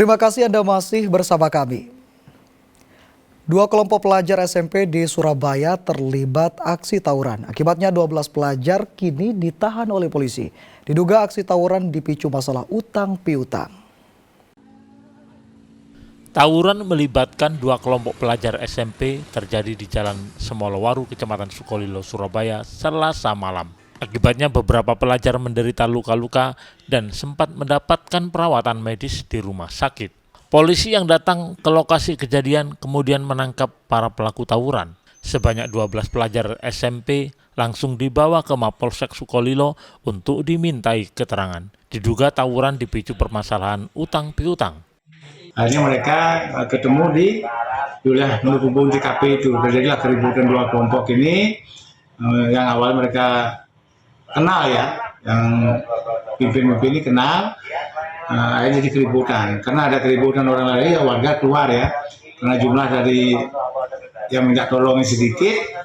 Terima kasih Anda masih bersama kami. Dua kelompok pelajar SMP di Surabaya terlibat aksi tawuran. Akibatnya 12 pelajar kini ditahan oleh polisi. Diduga aksi tawuran dipicu masalah utang piutang. Tawuran melibatkan dua kelompok pelajar SMP terjadi di Jalan Semolowaru, Kecamatan Sukolilo, Surabaya, Selasa malam. Akibatnya beberapa pelajar menderita luka-luka dan sempat mendapatkan perawatan medis di rumah sakit. Polisi yang datang ke lokasi kejadian kemudian menangkap para pelaku tawuran. Sebanyak 12 pelajar SMP langsung dibawa ke Mapolsek Sukolilo untuk dimintai keterangan. Diduga tawuran dipicu permasalahan utang piutang. Akhirnya mereka ketemu di wilayah menghubung TKP itu. Terjadilah keributan dua kelompok ini. Yang awal mereka kenal ya, yang pimpin-pimpin ini kenal. Akhirnya jadi keributan. Karena ada keributan orang lain, ya warga keluar ya. Karena jumlah dari yang minta tolongnya sedikit,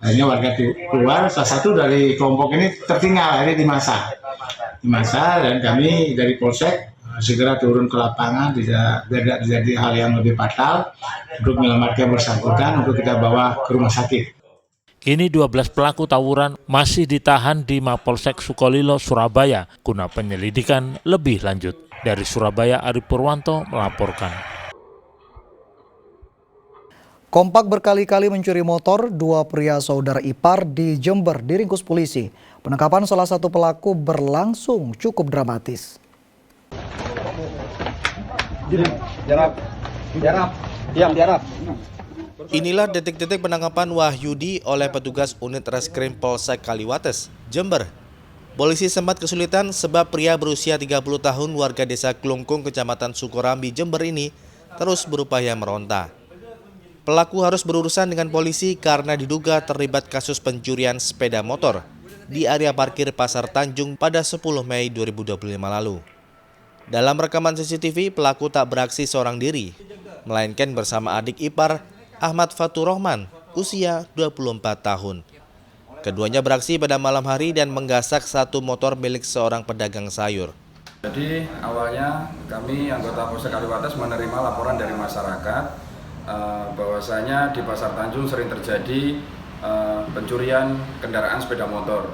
akhirnya warga keluar. Salah satu dari kelompok ini tertinggal, akhirnya dimasa dan kami dari Polsek segera turun ke lapangan, tidak terjadi hal yang lebih fatal untuk menyelamatkan bersangkutan untuk kita bawa ke rumah sakit. Kini 12 pelaku tawuran masih ditahan di Mapolsek Sukolilo, Surabaya guna penyelidikan lebih lanjut. Dari Surabaya, Ari Purwanto melaporkan. Kompak berkali-kali mencuri motor, dua pria saudara ipar di Jember diringkus polisi. Penangkapan salah satu pelaku berlangsung cukup dramatis. Diam. Inilah detik-detik penangkapan Wahyudi oleh petugas unit reskrim Polsek Kaliwates, Jember. Polisi sempat kesulitan sebab pria berusia 30 tahun warga desa Klungkung, Kecamatan Sukorambi, Jember ini terus berupaya meronta. Pelaku harus berurusan dengan polisi karena diduga terlibat kasus pencurian sepeda motor di area parkir Pasar Tanjung pada 10 Mei 2025 lalu. Dalam rekaman CCTV, pelaku tak beraksi seorang diri, melainkan bersama adik ipar Ahmad Fatur Rahman, usia 24 tahun. Keduanya beraksi pada malam hari dan menggasak satu motor milik seorang pedagang sayur. Jadi awalnya kami anggota Polsek Kaliwates menerima laporan dari masyarakat bahwasanya di Pasar Tanjung sering terjadi pencurian kendaraan sepeda motor.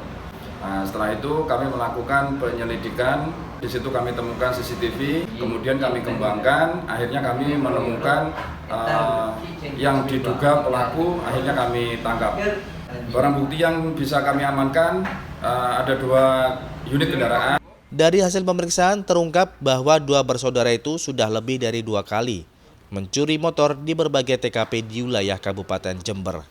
Setelah itu kami melakukan penyelidikan, di situ kami temukan CCTV, kemudian kami kembangkan, akhirnya kami menemukan yang diduga pelaku, akhirnya kami tangkap. Barang bukti yang bisa kami amankan ada 2 unit kendaraan. Dari hasil pemeriksaan terungkap bahwa dua bersaudara itu sudah lebih dari 2 kali mencuri motor di berbagai TKP di wilayah Kabupaten Jember.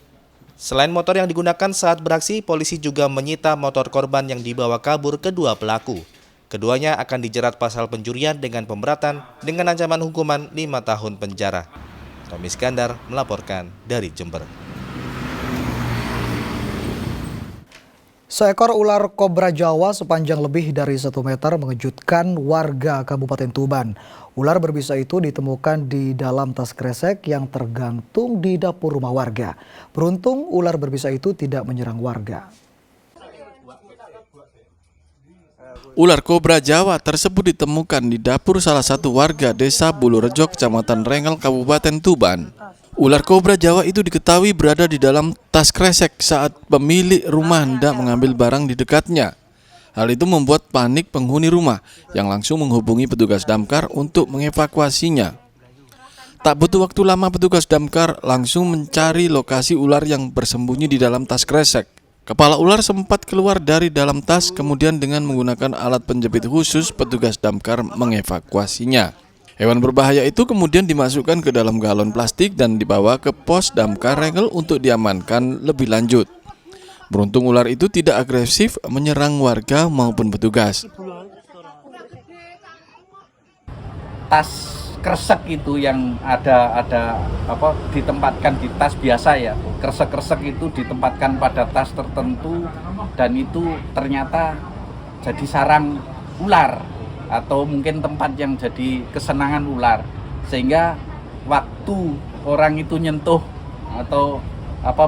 Selain motor yang digunakan saat beraksi, polisi juga menyita motor korban yang dibawa kabur kedua pelaku. Keduanya akan dijerat pasal pencurian dengan pemberatan dengan ancaman hukuman 5 tahun penjara. Tommy Iskandar melaporkan dari Jember. Seekor ular kobra Jawa sepanjang lebih dari 1 meter mengejutkan warga Kabupaten Tuban. Ular berbisa itu ditemukan di dalam tas kresek yang tergantung di dapur rumah warga. Beruntung ular berbisa itu tidak menyerang warga. Ular kobra Jawa tersebut ditemukan di dapur salah satu warga desa Bulurejo, Kecamatan Rengel, Kabupaten Tuban. Ular kobra Jawa itu diketahui berada di dalam tas kresek saat pemilik rumah hendak mengambil barang di dekatnya. Hal itu membuat panik penghuni rumah yang langsung menghubungi petugas damkar untuk mengevakuasinya. Tak butuh waktu lama, petugas damkar langsung mencari lokasi ular yang bersembunyi di dalam tas kresek. Kepala ular sempat keluar dari dalam tas, kemudian dengan menggunakan alat penjepit khusus, petugas damkar mengevakuasinya. Hewan berbahaya itu kemudian dimasukkan ke dalam galon plastik dan dibawa ke pos damkar Rengel untuk diamankan lebih lanjut. Beruntung ular itu tidak agresif menyerang warga maupun petugas. Tas kresek itu yang ada ditempatkan di tas biasa ya. Kresek-kresek itu ditempatkan pada tas tertentu dan itu ternyata jadi sarang ular atau mungkin tempat yang jadi kesenangan ular, sehingga waktu orang itu nyentuh atau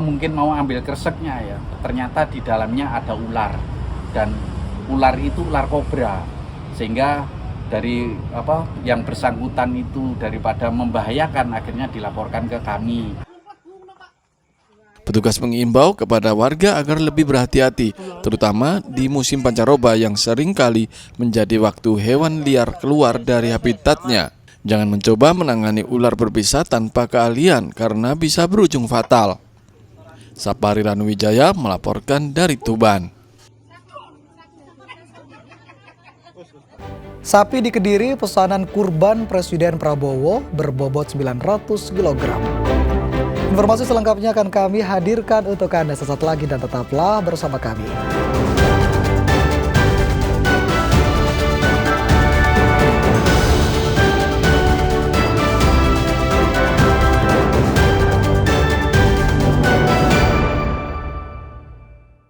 mungkin mau ambil kreseknya ya, ternyata di dalamnya ada ular dan ular itu ular kobra, sehingga dari yang bersangkutan itu daripada membahayakan akhirnya dilaporkan ke kami. Petugas mengimbau kepada warga agar lebih berhati-hati, terutama di musim pancaroba yang seringkali menjadi waktu hewan liar keluar dari habitatnya. Jangan mencoba menangani ular berbisa tanpa keahlian karena bisa berujung fatal. Sapari Ranuwijaya melaporkan dari Tuban. Sapi di Kediri pesanan kurban Presiden Prabowo berbobot 900 kg. Informasi selengkapnya akan kami hadirkan untuk Anda sesaat lagi dan tetaplah bersama kami.